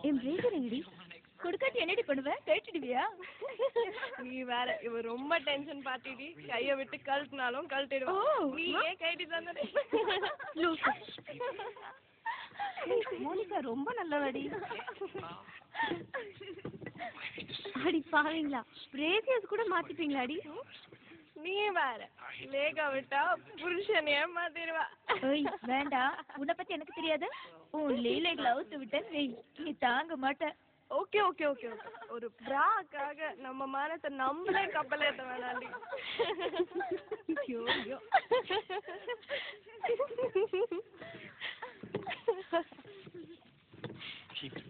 என் பிரேசர் எங்கடி? கொடுக்காட்டி என்னடி பண்ணுவ? கேட்டுடுவியா? நீ வேற இவ ரொம்ப டென்ஷன் பாத்திடி. கைய விட்டு கழட்டினாலும் கழட்டிடுவா. நீ ஏன் கைட்டி தானே? மோனிகா ரொம்ப நல்லவடி. அடி பாவீங்களா, பிரேசியஸ் கூட மாத்திப்பீங்களாடி? நீ வேற லேகா விட்டா புருஷன் ஏமாத்திடுவா. வேண்டாம், உன்னை பத்தி எனக்கு தெரியாது. உன் லீலை கிளவுஸ் விட்ட நீ தாங்க மாட்ட. ஓகே ஓகே ஓகே ஓகே, ஒரு பிராக்காக நம்ம மானத்தை நம்மளே கப்பல் ஏற்ற வேணாண்டி.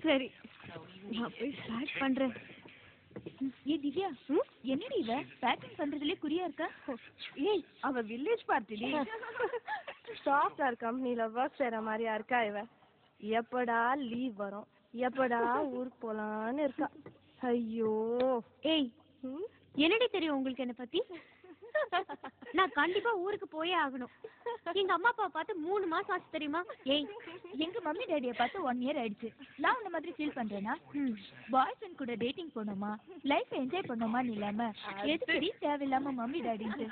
சரி, நான் போய் பேக் பண்றேன். ஏ திவ்யா, என்னடி இவ பேக்கிங் பண்றதுலயே குறியா இருக்கா? ஏய், அவ வில்லேஜ் பார்ட்டிடி. சாஃப்ட்வேர் கம்பெனில ஒர்க் செய்யற மாதிரியா இருக்கா இவ? எப்படா லீவ் வரும், எப்படா ஊருக்கு போலான்னு இருக்கா. ஐயோ. ஏய், என்னடி தெரியும் உங்களுக்கு என்ன பத்தி? நான் கண்டிப்பா ஊருக்கு போயே ஆகணும். எங்க அம்மா அப்பா பார்த்து 3 மாசம் ஆச்சு தெரியுமா? ஏய், எங்க மம்மி டேடியை பார்த்து 1 இயர் ஆயிடுச்சு. நான் இந்த மாதிரி ஃபீல் பண்றேன்னா, பாய் ஃப்ரெண்ட் கூட டேட்டிங் போனோமா, லைஃப் என்ஜாய் பண்ணோமான்னு இல்லாம எதுக்கு தேவையில்லாம மம்மி டேடின்ட்டு